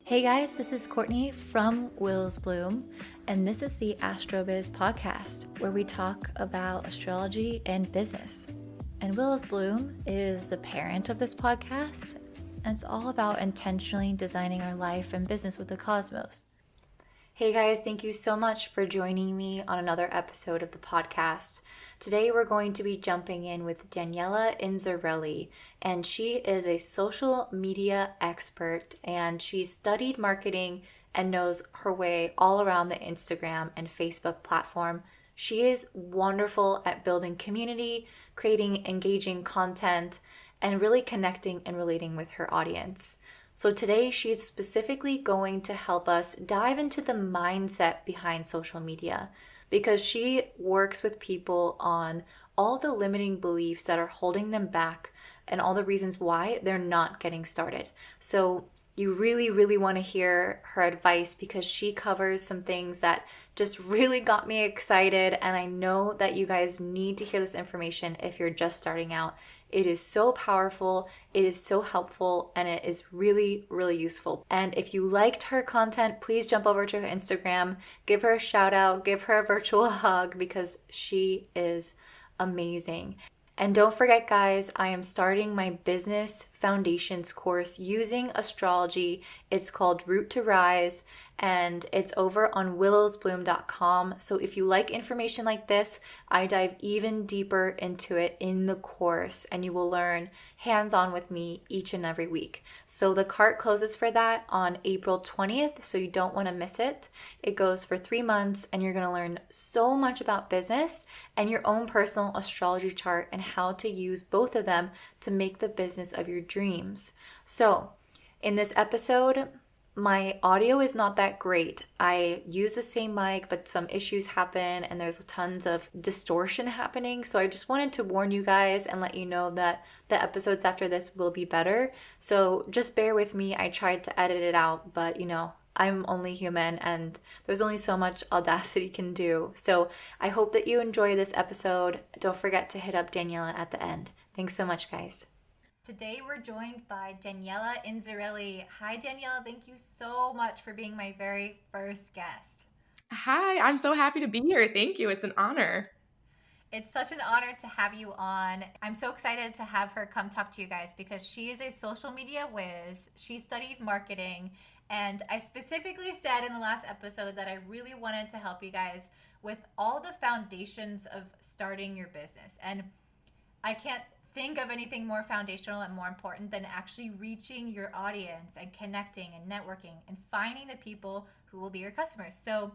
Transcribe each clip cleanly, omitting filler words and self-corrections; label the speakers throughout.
Speaker 1: Hey guys, this is Courtney from Will's Bloom, and this is the Astrobiz podcast where we talk about astrology and business. And Will's Bloom is the parent of this podcast, and it's all about intentionally designing our life and business with the cosmos. Hey guys, thank you so much for joining me on another episode of the podcast. Today we're going to be jumping in with Daniella Inzerilli, and she is a social media expert and she's studied marketing and knows her way all around the Instagram and Facebook platform. She is wonderful at building community, creating engaging content, and really connecting and relating with her audience. So today she's specifically going to help us dive into the mindset behind social media because she works with people on all the limiting beliefs that are holding them back and all the reasons why they're not getting started. So you really, really want to hear her advice because she covers some things that just really got me excited. And I know that you guys need to hear this information if you're just starting out. It is so powerful, it is so helpful, and it is really, really useful. And if you liked her content, please jump over to her Instagram, give her a shout out, give her a virtual hug because she is amazing. And don't forget, guys, I am starting my business foundations course using astrology. It's called Root to Rise, and it's over on willowsbloom.com. So if you like information like this, I dive even deeper into it in the course, and you will learn hands-on with me each and every week. So the cart closes for that on April 20th, so you don't want to miss it. It goes for 3 months, and you're going to learn so much about business and your own personal astrology chart and how to use both of them to make the business of your dreams. So in this episode, my audio is not that great. I use the same mic, but some issues happen and there's tons of distortion happening. So I just wanted to warn you guys and let you know that the episodes after this will be better. So just bear with me. I tried to edit it out, but I'm only human and there's only so much Audacity can do. So I hope that you enjoy this episode. Don't forget to hit up Daniella at the end. Thanks so much, guys. Today we're joined by Daniella Inzerilli. Hi, Daniella. Thank you so much for being my very first guest.
Speaker 2: Hi, I'm so happy to be here. Thank you. It's an honor.
Speaker 1: It's such an honor to have you on. I'm so excited to have her come talk to you guys because she is a social media whiz. She studied marketing, and I specifically said in the last episode that I really wanted to help you guys with all the foundations of starting your business. And I can't think of anything more foundational and more important than actually reaching your audience and connecting and networking and finding the people who will be your customers. So,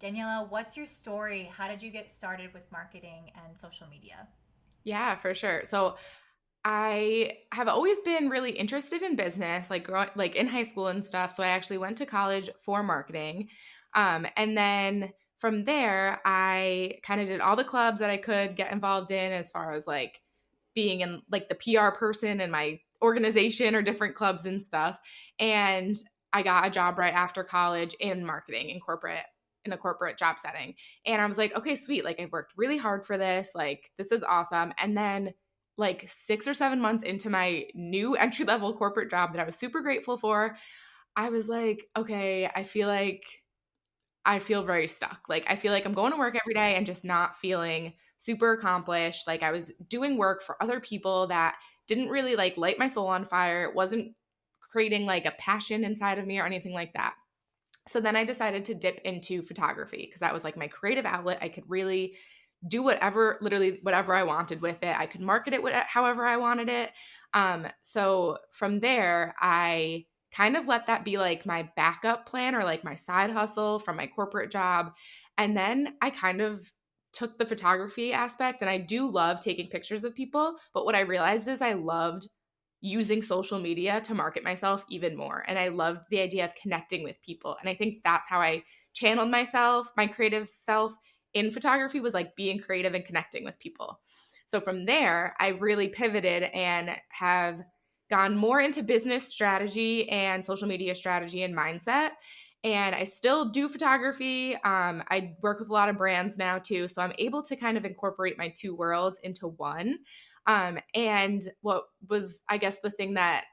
Speaker 1: Daniella, what's your story? How did you get started with marketing and social media?
Speaker 2: Yeah, for sure. So I have always been really interested in business, like in high school and stuff. So I actually went to college for marketing. And then from there, I kind of did all the clubs that I could get involved in as far as like being in like the PR person in my organization or different clubs and stuff. And I got a job right after college in marketing in a corporate job setting. And I was like, okay, sweet. Like I've worked really hard for this. Like this is awesome. And then like 6 or 7 months into my new entry level corporate job that I was super grateful for, I was like, okay, I feel very stuck. Like I feel like I'm going to work every day and just not feeling super accomplished. Like I was doing work for other people that didn't really like light my soul on fire. It wasn't creating like a passion inside of me or anything like that. So then I decided to dip into photography because that was like my creative outlet. I could really do whatever, literally whatever I wanted with it. I could market it however I wanted it. So from there, I kind of let that be like my backup plan or like my side hustle from my corporate job. And then I kind of took the photography aspect, and I do love taking pictures of people. But what I realized is I loved using social media to market myself even more. And I loved the idea of connecting with people. And I think that's how I channeled myself, my creative self in photography, was like being creative and connecting with people. So from there, I really pivoted and have gone more into business strategy and social media strategy and mindset. And I still do photography. I work with a lot of brands now too. So I'm able to kind of incorporate my two worlds into one. And what was, I guess, the thing that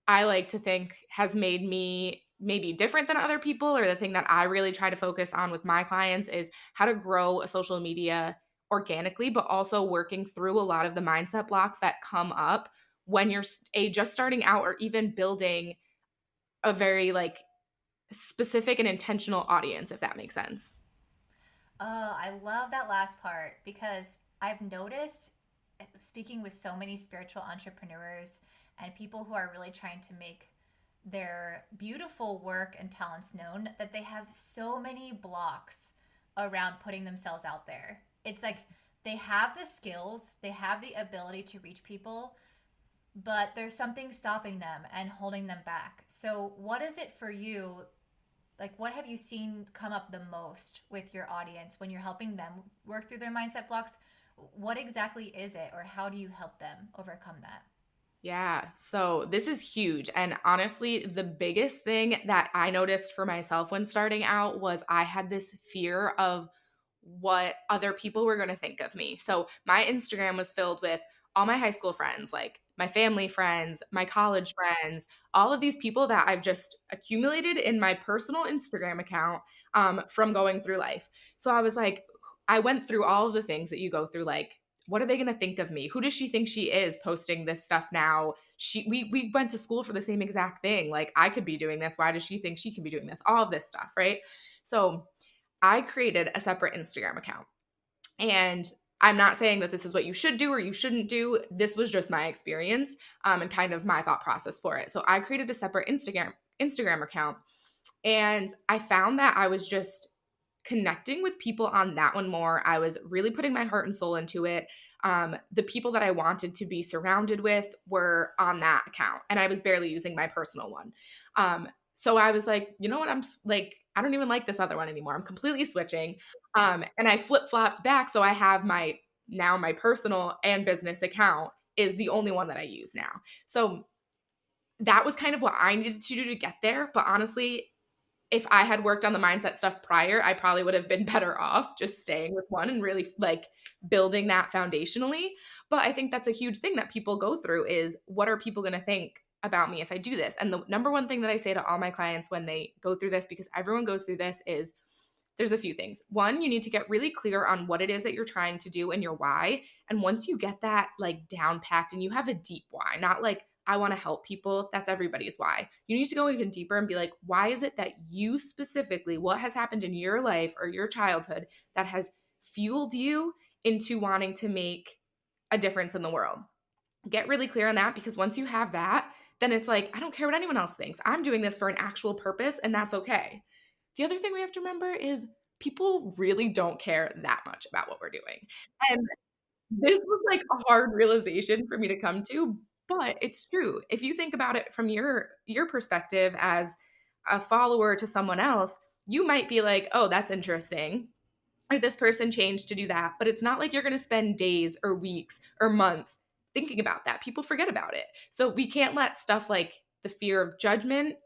Speaker 2: I like to think has made me maybe different than other people, or the thing that I really try to focus on with my clients, is how to grow a social media organically, but also working through a lot of the mindset blocks that come up when you're just starting out, or even building a very like specific and intentional audience, if that makes sense.
Speaker 1: Oh, I love that last part because I've noticed, speaking with so many spiritual entrepreneurs and people who are really trying to make their beautiful work and talents known, that they have so many blocks around putting themselves out there. It's like they have the skills, they have the ability to reach people, but there's something stopping them and holding them back. So, what is it for you? Like, what have you seen come up the most with your audience when you're helping them work through their mindset blocks? What exactly is it, or how do you help them overcome that?
Speaker 2: Yeah, so this is huge. And honestly, the biggest thing that I noticed for myself when starting out was I had this fear of what other people were going to think of me. So my Instagram was filled with all my high school friends, like my family friends, my college friends, all of these people that I've just accumulated in my personal Instagram account from going through life. So I was like, I went through all of the things that you go through, like, what are they going to think of me? Who does she think she is posting this stuff now? We went to school for the same exact thing. Like, I could be doing this. Why does she think she can be doing this? All of this stuff, right? So I created a separate Instagram account. And I'm not saying that this is what you should do or you shouldn't do. This was just my experience and kind of my thought process for it. So I created a separate Instagram account, and I found that I was just connecting with people on that one more. I was really putting my heart and soul into it. The people that I wanted to be surrounded with were on that account, and I was barely using my personal one. So I was like, you know what? Like, I don't even like this other one anymore. I'm completely switching. And I flip flopped back. So I have my personal and business account is the only one that I use now. So that was kind of what I needed to do to get there. But honestly, if I had worked on the mindset stuff prior, I probably would have been better off just staying with one and really like building that foundationally. But I think that's a huge thing that people go through, is what are people going to think about me if I do this? And the number one thing that I say to all my clients when they go through this, because everyone goes through this, is there's a few things. One, you need to get really clear on what it is that you're trying to do and your why. And once you get that like down packed and you have a deep why, not like I want to help people, that's everybody's why. You need to go even deeper and be like, why is it that you specifically, what has happened in your life or your childhood that has fueled you into wanting to make a difference in the world? Get really clear on that, because once you have that, then it's like, I don't care what anyone else thinks. I'm doing this for an actual purpose, and that's okay. The other thing we have to remember is people really don't care that much about what we're doing. And this was like a hard realization for me to come to, but it's true. If you think about it from your perspective as a follower to someone else, you might be like, "Oh, that's interesting." Or this person changed to do that. But it's not like you're going to spend days or weeks or months thinking about that. People forget about it. So we can't let stuff like the fear of judgment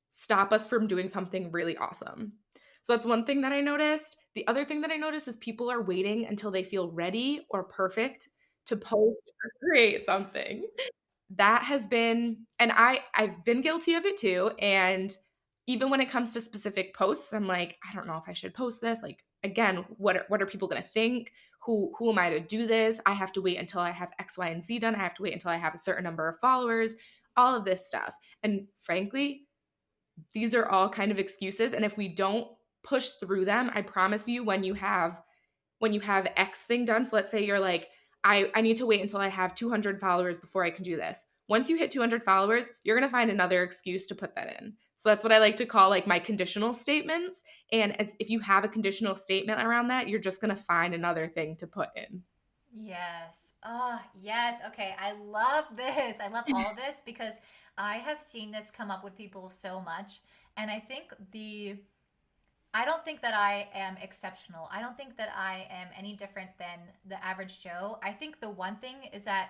Speaker 2: stop us from doing something really awesome. So that's one thing that I noticed. The other thing that I noticed is people are waiting until they feel ready or perfect to post or create something. That has been, and I've been guilty of it too. And even when it comes to specific posts, I'm like, I don't know if I should post this. Like, again, what are people going to think? Who am I to do this? I have to wait until I have X, Y, and Z done. I have to wait until I have a certain number of followers, all of this stuff. And frankly, these are all kind of excuses. And if we don't push through them, I promise you, when you have X thing done, so let's say you're like, I need to wait until I have 200 followers before I can do this. Once you hit 200 followers, you're going to find another excuse to put that in. So that's what I like to call like my conditional statements. And as if you have a conditional statement around that, you're just going to find another thing to put in.
Speaker 1: Yes. Oh, yes. Okay. I love this. I love all of this because I have seen this come up with people so much. And I don't think that I am exceptional. I don't think that I am any different than the average Joe. I think the one thing is that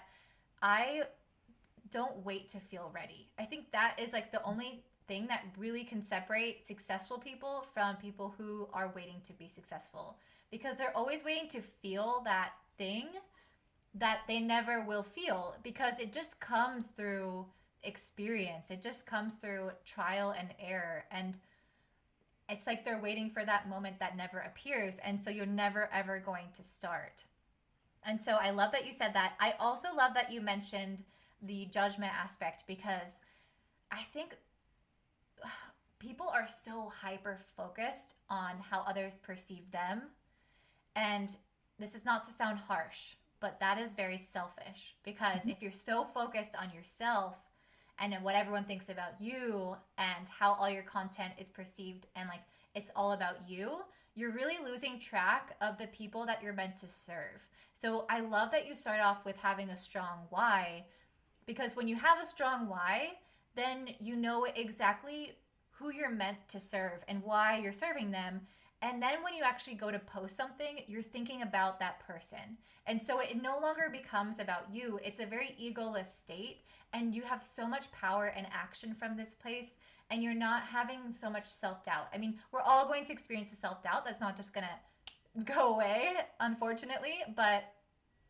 Speaker 1: I don't wait to feel ready. I think that is like the only thing that really can separate successful people from people who are waiting to be successful because they're always waiting to feel that thing that they never will feel because it just comes through experience. It just comes through trial and error. And it's like they're waiting for that moment that never appears. And so you're never, ever going to start. And so I love that you said that. I also love that you mentioned the judgment aspect because I think people are so hyper focused on how others perceive them. And this is not to sound harsh, but that is very selfish because if you're so focused on yourself and what everyone thinks about you and how all your content is perceived and like it's all about you, you're really losing track of the people that you're meant to serve. So I love that you start off with having a strong why because when you have a strong why, then you know exactly who you're meant to serve and why you're serving them. And then when you actually go to post something, you're thinking about that person. And so it no longer becomes about you. It's a very egoless state. And you have so much power and action from this place. And you're not having so much self doubt. I mean, we're all going to experience the self doubt. That's not just going to go away, unfortunately. But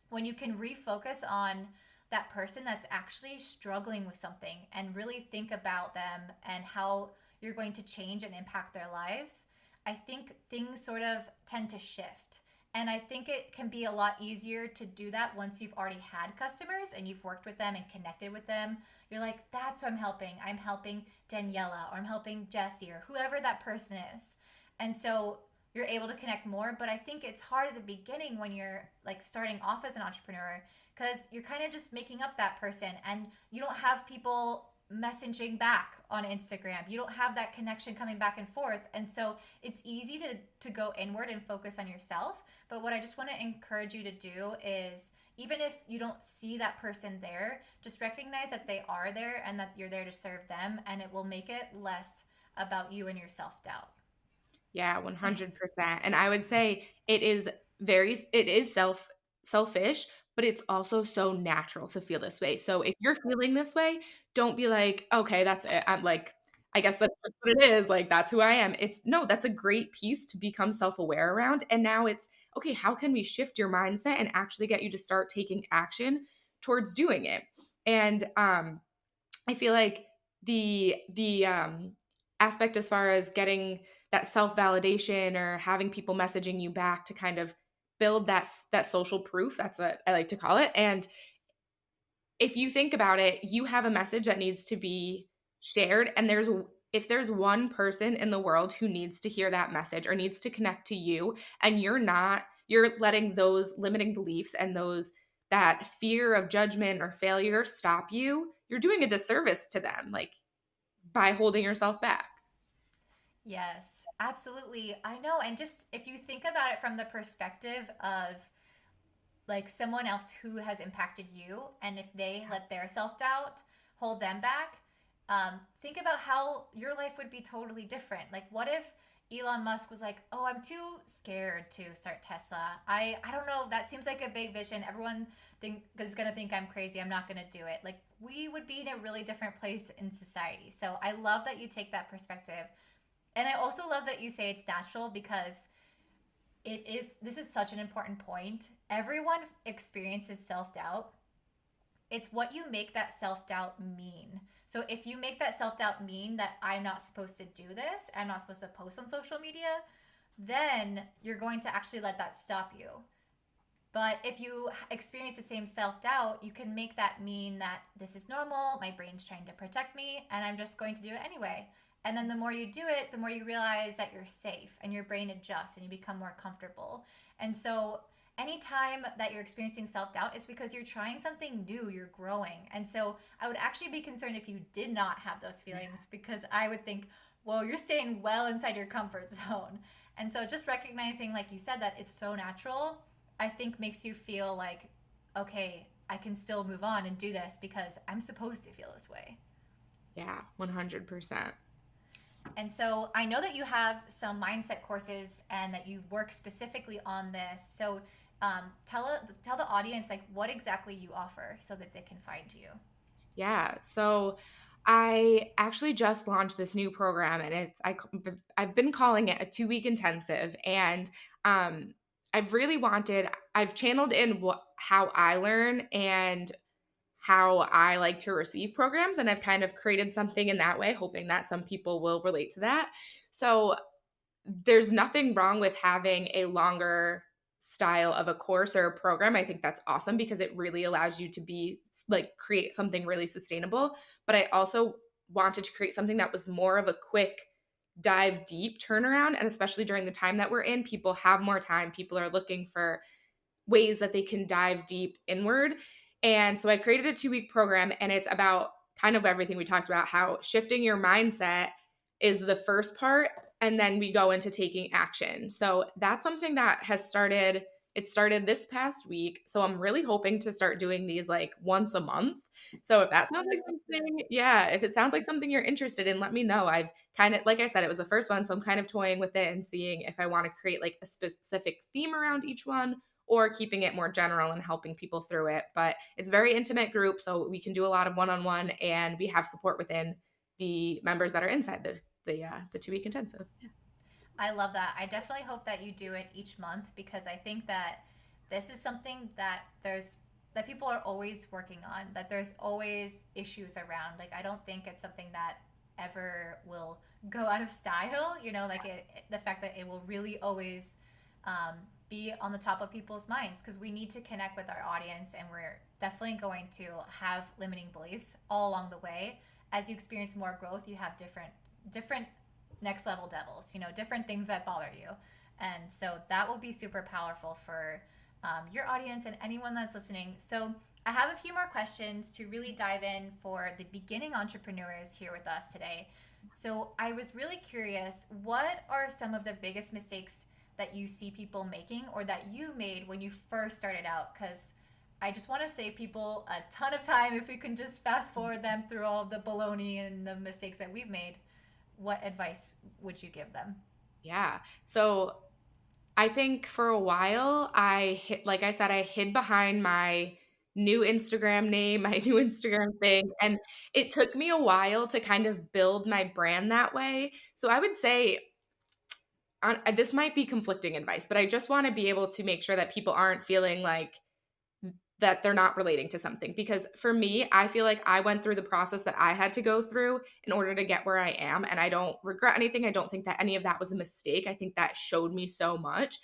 Speaker 1: when you can refocus on that person that's actually struggling with something and really think about them and how you're going to change and impact their lives, I think things sort of tend to shift. And I think it can be a lot easier to do that once you've already had customers and you've worked with them and connected with them. You're like, that's who I'm helping. I'm helping Daniella or I'm helping Jesse or whoever that person is. And so you're able to connect more. But I think it's hard at the beginning when you're like starting off as an entrepreneur because you're kind of just making up that person and you don't have people messaging back on Instagram. You don't have that connection coming back and forth. And so it's easy to go inward and focus on yourself. But what I just want to encourage you to do is even if you don't see that person there, just recognize that they are there and that you're there to serve them. And it will make it less about you and your self-doubt.
Speaker 2: Yeah, 100%. And I would say it is selfish, but it's also so natural to feel this way. So if you're feeling this way, don't be like, okay, that's it. I'm like, I guess that's just what it is. Like, that's who I am. It's no, that's a great piece to become self-aware around. And now it's okay, how can we shift your mindset and actually get you to start taking action towards doing it? And I feel like the aspect as far as getting that self-validation or having people messaging you back to kind of build that social proof, that's what I like to call it. And if you think about it, you have a message that needs to be shared, and if there's one person in the world who needs to hear that message or needs to connect to you, and you're letting those limiting beliefs and those that fear of judgment or failure stop you, you're doing a disservice to them, like by holding yourself back.
Speaker 1: Yes, absolutely. I know. And just if you think about it from the perspective of like someone else who has impacted you, and if they let their self doubt hold them back, think about how your life would be totally different. Like, what if Elon Musk was like, "Oh, I'm too scared to start Tesla. I don't know. That seems like a big vision. Everyone is gonna think I'm crazy. I'm not gonna do it." Like, we would be in a really different place in society. So I love that you take that perspective, and I also love that you say it's natural because this is such an important point. Everyone experiences self-doubt. It's what you make that self-doubt mean. So if you make that self-doubt mean that I'm not supposed to do this, I'm not supposed to post on social media, then you're going to actually let that stop you. But if you experience the same self doubt, you can make that mean that this is normal, my brain's trying to protect me, and I'm just going to do it anyway. And then the more you do it, the more you realize that you're safe and your brain adjusts and you become more comfortable. And so, anytime that you're experiencing self doubt, it's because you're trying something new, you're growing. And so, I would actually be concerned if you did not have those feelings because I would think, well, you're staying well inside your comfort zone. And so, just recognizing, like you said, that it's so natural, I think makes you feel like, okay, I can still move on and do this because I'm supposed to feel this way.
Speaker 2: Yeah, 100%.
Speaker 1: And so I know that you have some mindset courses and that you work specifically on this. So tell the audience like what exactly you offer so that they can find you.
Speaker 2: Yeah. So I actually just launched this new program, and I've been calling it a 2-week intensive. And I've channeled in how I learn and how I like to receive programs. And I've kind of created something in that way, hoping that some people will relate to that. So there's nothing wrong with having a longer style of a course or a program. I think that's awesome because it really allows you to be like create something really sustainable. But I also wanted to create something that was more of a quick dive deep turnaround. And especially during the time that we're in, people have more time. People are looking for ways that they can dive deep inward. And so I created a 2-week program, and it's about kind of everything we talked about, how shifting your mindset is the first part. And then we go into taking action. So that's something that has started. It started this past week. So I'm really hoping to start doing these like once a month. So if that sounds like something, yeah, if it sounds like something you're interested in, let me know. I've kind of, like I said, it was the first one. So I'm kind of toying with it and seeing if I want to create like a specific theme around each one or keeping it more general and helping people through it. But it's a very intimate group, so we can do a lot of one-on-one, and we have support within the members that are inside the 2-week intensive. Yeah.
Speaker 1: I love that. I definitely hope that you do it each month because I think that this is something that people are always working on, that there's always issues around. Like I don't think it's something that ever will go out of style, like the fact that it will really always be on the top of people's minds because we need to connect with our audience, and we're definitely going to have limiting beliefs all along the way. As you experience more growth, you have different next level devils, different things that bother you. And so that will be super powerful for your audience and anyone that's listening. So I have a few more questions to really dive in for the beginning entrepreneurs here with us today. So I was really curious, what are some of the biggest mistakes that you see people making or that you made when you first started out? Because I just want to save people a ton of time if we can just fast forward them through all the baloney and the mistakes that we've made. What advice would you give them?
Speaker 2: Yeah. So I think for a while, like I said, I hid behind my new Instagram name, my new Instagram thing. And it took me a while to kind of build my brand that way. So I would say this might be conflicting advice, but I just want to be able to make sure that people aren't feeling like that they're not relating to something. Because for me, I feel like I went through the process that I had to go through in order to get where I am. And I don't regret anything. I don't think that any of that was a mistake. I think that showed me so much.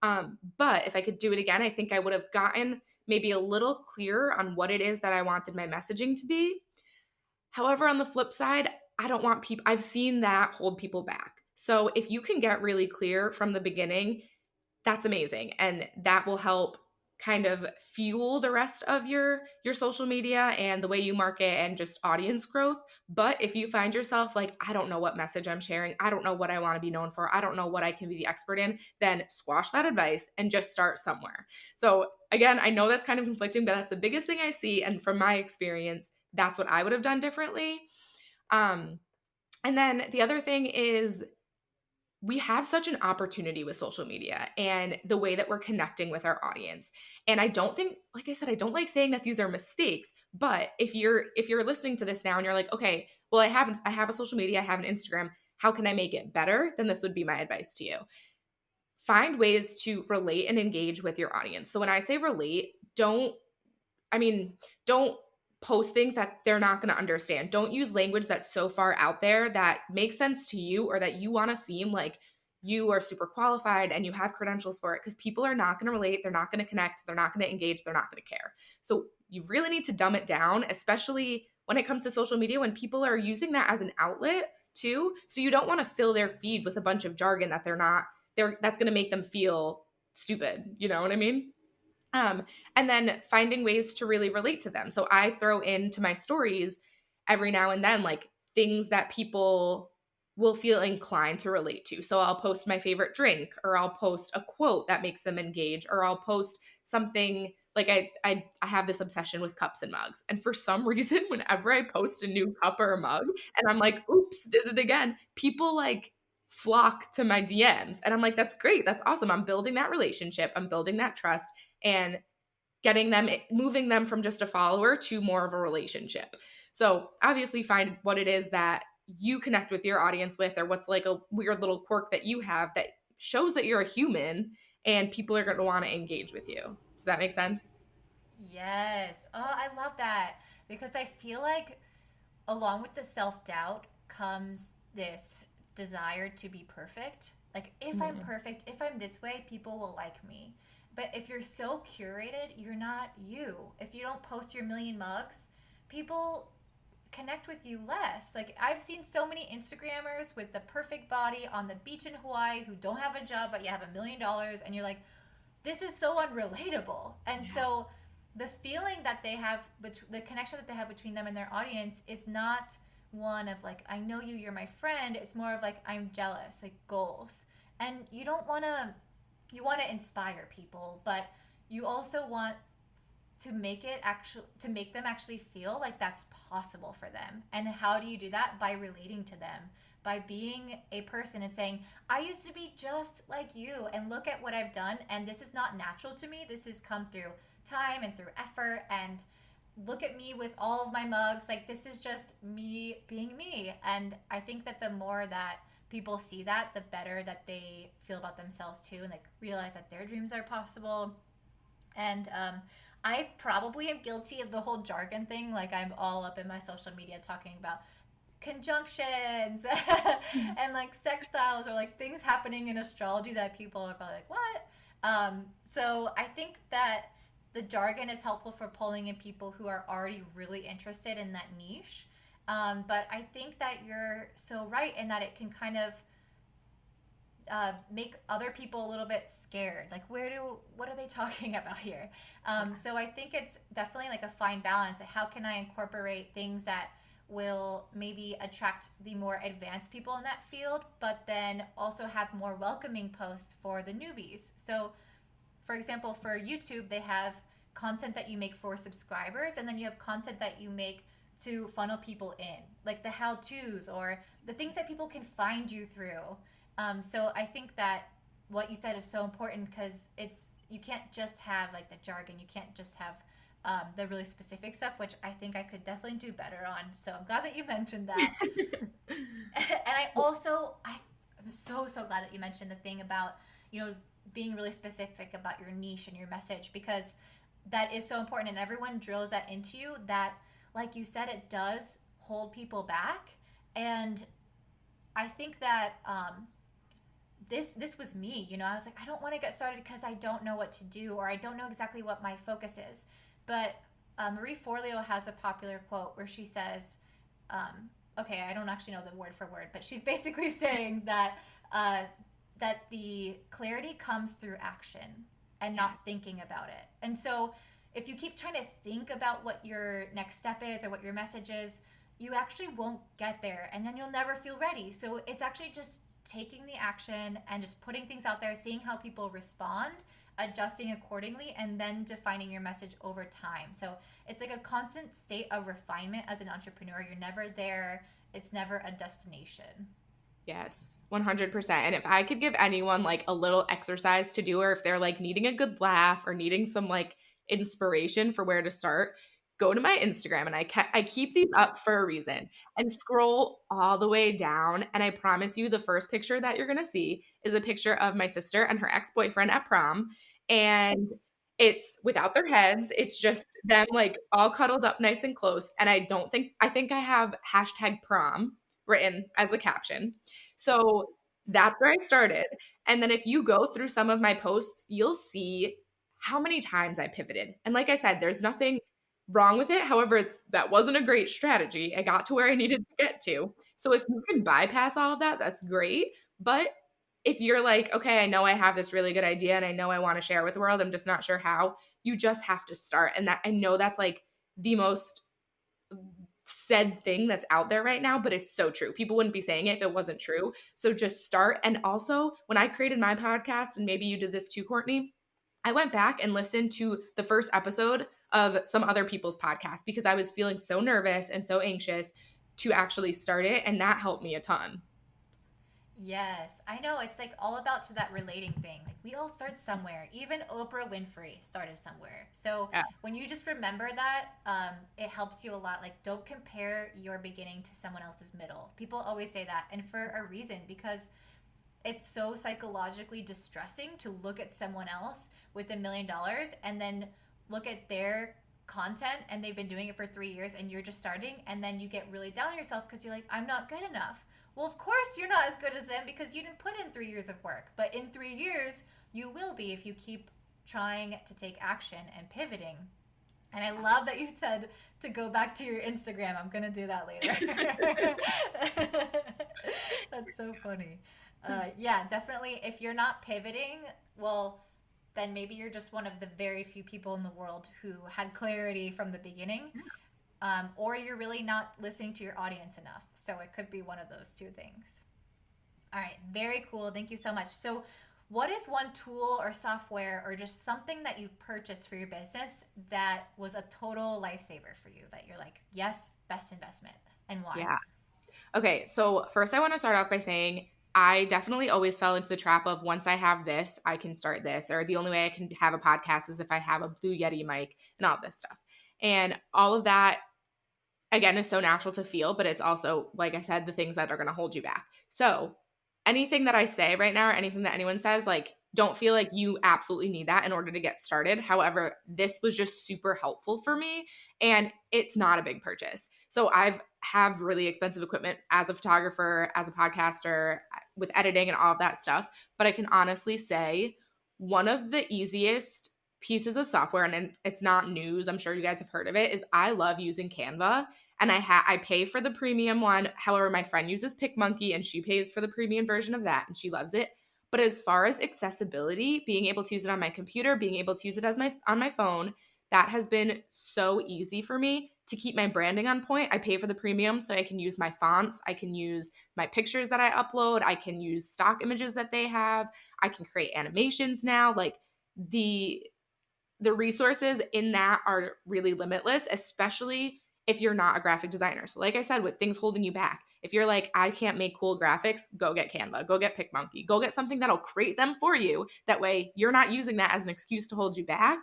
Speaker 2: But if I could do it again, I think I would have gotten maybe a little clearer on what it is that I wanted my messaging to be. However, on the flip side, I don't want people, I've seen that hold people back. So if you can get really clear from the beginning, that's amazing. And that will help kind of fuel the rest of your social media and the way you market and just audience growth. But if you find yourself like, I don't know what message I'm sharing, I don't know what I want to be known for, I don't know what I can be the expert in, then squash that advice and just start somewhere. So again, I know that's kind of conflicting, but that's the biggest thing I see. And from my experience, that's what I would have done differently. Um, and then the other thing is we have such an opportunity with social media and the way that we're connecting with our audience. And I don't think, like I said, I don't like saying that these are mistakes, but if you're listening to this now and you're like, okay, well, I have a social media, I have an Instagram, how can I make it better? Then this would be my advice to you. Find ways to relate and engage with your audience. So when I say relate, I mean, don't post things that they're not going to understand. Don't use language that's so far out there that makes sense to you or that you want to seem like you are super qualified and you have credentials for it, because people are not going to relate. They're not going to connect. They're not going to engage. They're not going to care. So you really need to dumb it down, especially when it comes to social media, when people are using that as an outlet too. So you don't want to fill their feed with a bunch of jargon that that's going to make them feel stupid. You know what I mean? Um, and then finding ways to really relate to them. So I throw into my stories every now and then, like things that people will feel inclined to relate to. So I'll post my favorite drink, or I'll post a quote that makes them engage, or I'll post something like I have this obsession with cups and mugs. And for some reason, whenever I post a new cup or a mug and I'm like, oops, did it again, people like flock to my DMs. And I'm like, that's great. That's awesome. I'm building that relationship. I'm building that trust and moving them from just a follower to more of a relationship. So obviously find what it is that you connect with your audience with, or what's like a weird little quirk that you have that shows that you're a human and people are going to want to engage with you. Does that make sense?
Speaker 1: Yes. Oh, I love that. because I feel like along with the self-doubt comes this desire to be perfect. Like, if I'm
Speaker 2: Mm.
Speaker 1: perfect, if I'm this way, people will like me. But if you're so curated, you're not you. If you don't post your million mugs, people connect with you less. Like, I've seen so many Instagrammers with the perfect body on the beach in Hawaii who don't have a job but you have $1 million, and you're like, this is so unrelatable. And
Speaker 2: Yeah.
Speaker 1: so the feeling that they have, the connection that they have between them and their audience is not one of like, I know you, you're my friend. It's more of like, I'm jealous, like goals. And you don't want to, you want to inspire people, but you also want to make them actually feel like that's possible for them. And how do you do that? By relating to them, by being a person and saying, I used to be just like you, and look at what I've done, and this is not natural to me. This has come through time and through effort, and look at me with all of my mugs. Like, this is just me being me. And I think that the more that people see that, the better that they feel about themselves too, and like realize that their dreams are possible. And I probably am guilty of the whole jargon thing. Like, I'm all up in my social media talking about conjunctions and like sextiles, or like things happening in astrology that people are probably like, what? So I think that the jargon is helpful for pulling in people who are already really interested in that niche. But I think that you're so right in that it can kind of make other people a little bit scared. Like, what are they talking about here? So I think it's definitely like a fine balance. How can I incorporate things that will maybe attract the more advanced people in that field, but then also have more welcoming posts for the newbies? So, for example, for YouTube, they have content that you make for subscribers, and then you have content that you make to funnel people in, like the how to's or the things that people can find you through. So I think that what you said is so important, because it's, you can't just have like the jargon, you can't just have the really specific stuff, which I think I could definitely do better on. So I'm glad that you mentioned that. And I'm so glad that you mentioned the thing about, being really specific about your niche and your message, because that is so important, and everyone drills that into you, that, like you said, it does hold people back. And I think that this was me. I was like, I don't want to get started because I don't know what to do, or I don't know exactly what my focus is. But Marie Forleo has a popular quote where she says, okay, I don't actually know the word for word, but she's basically saying that that the clarity comes through action and
Speaker 2: Yes.
Speaker 1: not thinking about it. And so if you keep trying to think about what your next step is or what your message is, you actually won't get there, and then you'll never feel ready. So it's actually just taking the action and just putting things out there, seeing how people respond, adjusting accordingly, and then defining your message over time. So it's like a constant state of refinement as an entrepreneur. You're never there, it's never a destination.
Speaker 2: Yes, 100%. And if I could give anyone like a little exercise to do, or if they're like needing a good laugh or needing some like inspiration for where to start, go to my Instagram, and I keep these up for a reason, and scroll all the way down, and I promise you the first picture that you're going to see is a picture of my sister and her ex-boyfriend at prom, and it's without their heads. It's just them like all cuddled up nice and close, and I think I have hashtag prom written as the caption. So that's where I started. And then if you go through some of my posts, you'll see how many times I pivoted. And like I said, there's nothing wrong with it. However, that wasn't a great strategy. I got to where I needed to get to. So if you can bypass all of that, that's great. But if you're like, okay, I know I have this really good idea and I know I want to share it with the world, I'm just not sure how, you just have to start. And that, I know that's like the most said thing that's out there right now, but it's so true. People wouldn't be saying it if it wasn't true. So just start. And also, when I created my podcast, and maybe you did this too, Courtney, I went back and listened to the first episode of some other people's podcasts because I was feeling so nervous and so anxious to actually start it. And that helped me a ton.
Speaker 1: Yes, I know. It's like all about to that relating thing. Like, we all start somewhere. Even Oprah Winfrey started somewhere. So
Speaker 2: Yeah.
Speaker 1: when you just remember that, it helps you a lot. Like, don't compare your beginning to someone else's middle. People always say that, and for a reason, because it's so psychologically distressing to look at someone else with $1 million and then look at their content and they've been doing it for 3 years and you're just starting, and then you get really down on yourself because you're like, I'm not good enough. Well, of course you're not as good as them because you didn't put in 3 years of work. But in 3 years, you will be if you keep trying to take action and pivoting. And I love that you said to go back to your Instagram. I'm going to do that later. That's so funny. Yeah, definitely. If you're not pivoting, well, then maybe you're just one of the very few people in the world who had clarity from the beginning, or you're really not listening to your audience enough. So it could be one of those two things. All right, very cool. Thank you so much. So, what is one tool or software or just something that you've purchased for your business that was a total lifesaver for you that you're like, yes, best investment, and why?
Speaker 2: Yeah. Okay, so first I want to start off by saying I definitely always fell into the trap of once I have this, I can start this, or the only way I can have a podcast is if I have a Blue Yeti mic and all this stuff. And all of that, again, is so natural to feel, but it's also, like I said, the things that are going to hold you back. So anything that I say right now or anything that anyone says, like, don't feel like you absolutely need that in order to get started. However, this was just super helpful for me, and it's not a big purchase. So I've have really expensive equipment as a photographer, as a podcaster, with editing and all of that stuff. But I can honestly say one of the easiest pieces of software, and it's not news, I'm sure you guys have heard of it, is I love using Canva. And I pay for the premium one. However, my friend uses PicMonkey and she pays for the premium version of that and she loves it. But as far as accessibility, being able to use it on my computer, being able to use it as on my phone, that has been so easy for me to keep my branding on point. I pay for the premium so I can use my fonts, I can use my pictures that I upload, I can use stock images that they have, I can create animations now. Like the resources in that are really limitless, especially if you're not a graphic designer. So like I said, with things holding you back, if you're like, I can't make cool graphics, go get Canva, go get PicMonkey, go get something that'll create them for you. That way you're not using that as an excuse to hold you back.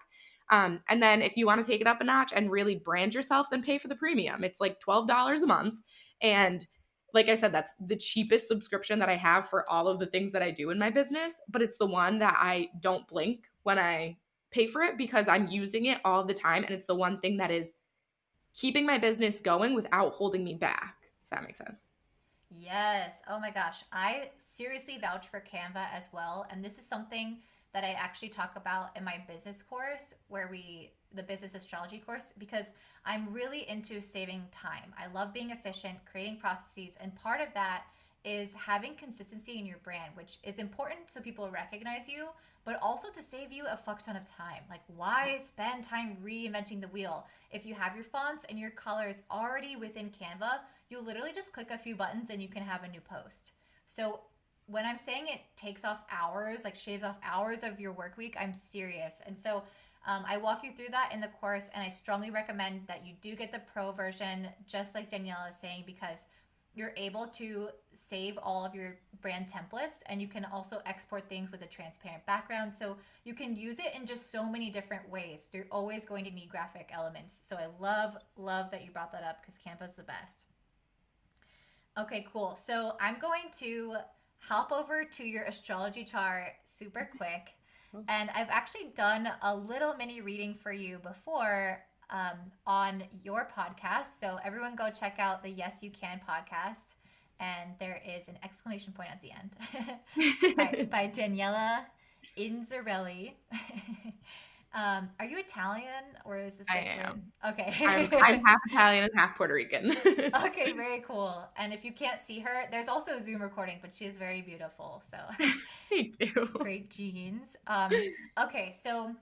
Speaker 2: And then if you want to take it up a notch and really brand yourself, then pay for the premium. It's like $12 a month. And like I said, that's the cheapest subscription that I have for all of the things that I do in my business, but it's the one that I don't blink when I pay for it because I'm using it all the time. And it's the one thing that is keeping my business going without holding me back, if that makes sense.
Speaker 1: Yes. Oh my gosh. I seriously vouch for Canva as well. And this is something that I actually talk about in my business course, the business astrology course, because I'm really into saving time. I love being efficient, creating processes. And part of that is having consistency in your brand, which is important so people recognize you, but also to save you a fuck ton of time. Like, why spend time reinventing the wheel? If you have your fonts and your colors already within Canva, you literally just click a few buttons and you can have a new post. So when I'm saying it takes off hours, like shaves off hours of your work week, I'm serious. And so I walk you through that in the course, and I strongly recommend that you do get the pro version, just like Danielle is saying, because you're able to save all of your brand templates, and you can also export things with a transparent background. So you can use it in just so many different ways. You're always going to need graphic elements. So I love that you brought that up because Canva's the best. Okay, cool. So I'm going to hop over to your astrology chart super quick. And I've actually done a little mini reading for you before on your podcast. So everyone go check out the Yes You Can podcast. And there is an exclamation point at the end by Daniella Inzerilli. Are you Italian or is this
Speaker 2: I am.
Speaker 1: Okay.
Speaker 2: I'm half Italian and half Puerto Rican.
Speaker 1: Okay, very cool. And if you can't see her, there's also a Zoom recording, but she is very beautiful. So
Speaker 2: Thank you.
Speaker 1: great genes. Okay, so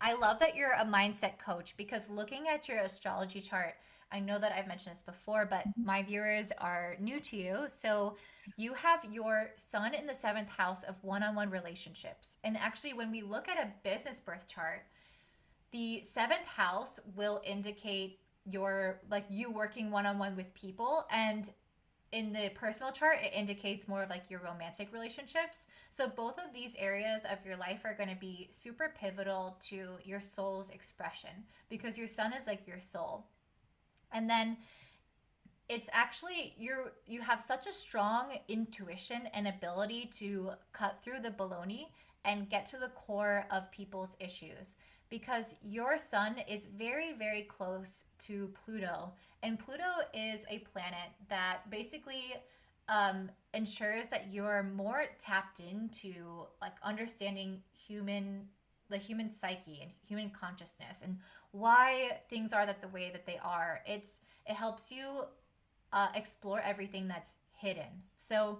Speaker 1: I love that you're a mindset coach because looking at your astrology chart, I know that I've mentioned this before, but my viewers are new to you. So you have your sun in the seventh house of one-on-one relationships. And actually, when we look at a business birth chart, the seventh house will indicate you working one-on-one with people, and in the personal chart it indicates more of like your romantic relationships. So both of these areas of your life are going to be super pivotal to your soul's expression because your sun is like your soul. And then it's actually you have such a strong intuition and ability to cut through the baloney and get to the core of people's issues, because your sun is very, very close to Pluto. And Pluto is a planet that basically ensures that you're more tapped into like understanding the human psyche and human consciousness and why things are that the way that they are. It helps you explore everything that's hidden. So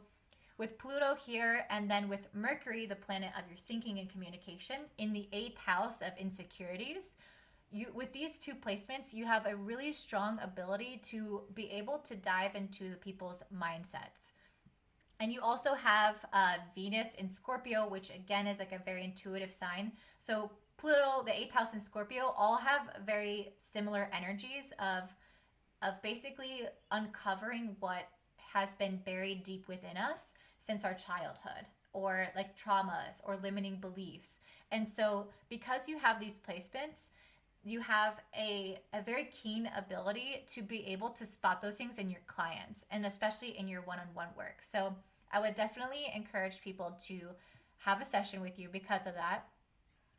Speaker 1: with Pluto here, and then with Mercury, the planet of your thinking and communication, in the eighth house of insecurities, with these two placements, you have a really strong ability to be able to dive into the people's mindsets. And you also have Venus in Scorpio, which again is like a very intuitive sign. So Pluto, the eighth house in Scorpio, all have very similar energies of basically uncovering what has been buried deep within us since our childhood, or like traumas or limiting beliefs. And so because you have these placements, you have a very keen ability to be able to spot those things in your clients and especially in your one-on-one work. So I would definitely encourage people to have a session with you because of that.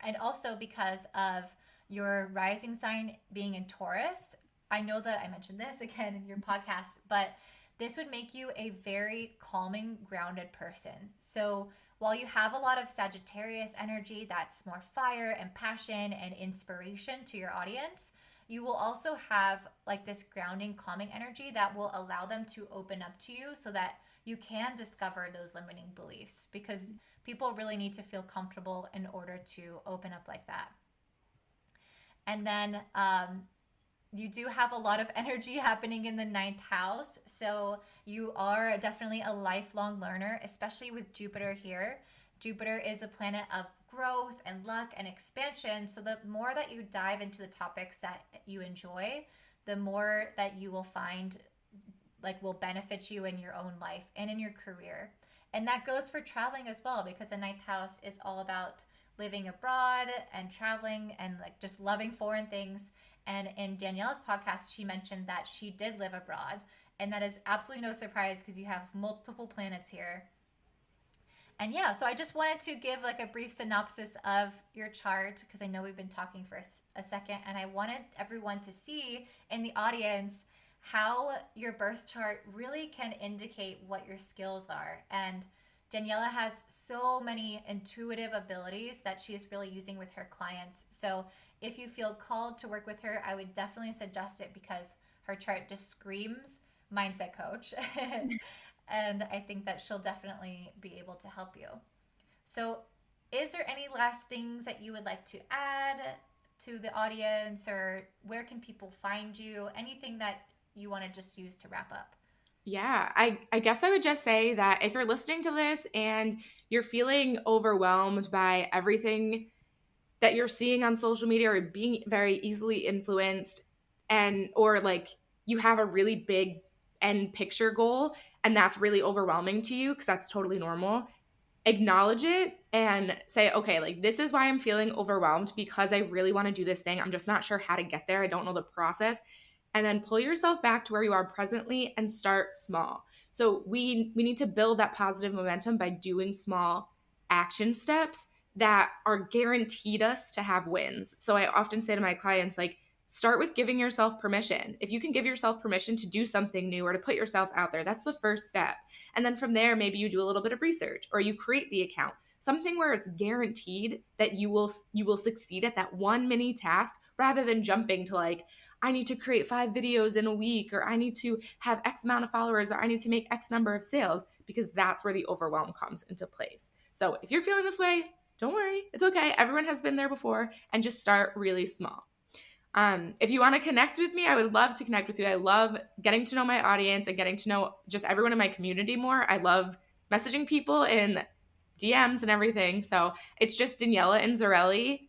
Speaker 1: And also because of your rising sign being in Taurus. I know that I mentioned this again in your podcast, but this would make you a very calming, grounded person. So while you have a lot of Sagittarius energy, that's more fire and passion and inspiration to your audience, you will also have like this grounding, calming energy that will allow them to open up to you so that you can discover those limiting beliefs, because people really need to feel comfortable in order to open up like that. And then you do have a lot of energy happening in the ninth house. So you are definitely a lifelong learner, especially with Jupiter here. Jupiter is a planet of growth and luck and expansion. So the more that you dive into the topics that you enjoy, the more that you will find like will benefit you in your own life and in your career. And that goes for traveling as well, because the ninth house is all about living abroad and traveling and like just loving foreign things. And in Daniella's podcast, she mentioned that she did live abroad. And that is absolutely no surprise because you have multiple planets here. And yeah, so I just wanted to give like a brief synopsis of your chart because I know we've been talking for a second. And I wanted everyone to see in the audience how your birth chart really can indicate what your skills are. And Daniella has so many intuitive abilities that she's really using with her clients. So if you feel called to work with her, I would definitely suggest it because her chart just screams mindset coach. And I think that she'll definitely be able to help you. So, is there any last things that you would like to add to the audience, or where can people find you? Anything that you want to just use to wrap up?
Speaker 2: Yeah, I guess I would just say that if you're listening to this and you're feeling overwhelmed by everything that you're seeing on social media or being very easily influenced, and or like you have a really big end picture goal and that's really overwhelming to you, because that's totally normal, acknowledge it and say, okay, like this is why I'm feeling overwhelmed, because I really want to do this thing. I'm just not sure how to get there. I don't know the process. And then pull yourself back to where you are presently and start small. So we need to build that positive momentum by doing small action steps that are guaranteed us to have wins. So I often say to my clients, like, start with giving yourself permission. If you can give yourself permission to do something new or to put yourself out there, that's the first step. And then from there, maybe you do a little bit of research or you create the account, something where it's guaranteed that you will succeed at that one mini task, rather than jumping to like, I need to create 5 videos in a week, or I need to have X amount of followers, or I need to make X number of sales, because that's where the overwhelm comes into place. So if you're feeling this way, don't worry. It's okay. Everyone has been there before, and just start really small. If you want to connect with me, I would love to connect with you. I love getting to know my audience and getting to know just everyone in my community more. I love messaging people in DMs and everything. So it's just Daniella Inzerilli,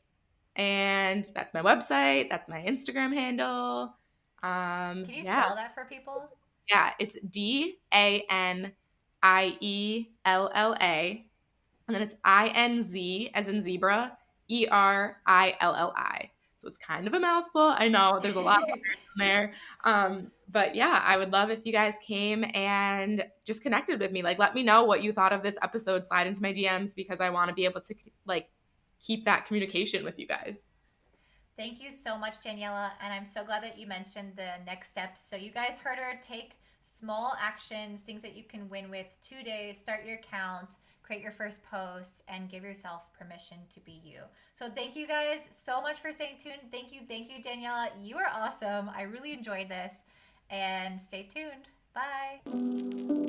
Speaker 2: and that's my website. That's my Instagram handle.
Speaker 1: Can you
Speaker 2: Yeah.
Speaker 1: spell that for people?
Speaker 2: Yeah, it's DANIELLA, and then it's INZ as in zebra, ERILLI. So it's kind of a mouthful. I know there's a lot of in there. But yeah, I would love if you guys came and just connected with me. Like, let me know what you thought of this episode. Slide into my DMs, because I want to be able to like keep that communication with you guys.
Speaker 1: Thank you so much, Daniela. And I'm so glad that you mentioned the next steps. So, you guys heard her take small actions, things that you can win with today. Start your account, create your first post, and give yourself permission to be you. So, thank you guys so much for staying tuned. Thank you, Daniela. You are awesome. I really enjoyed this. And stay tuned. Bye.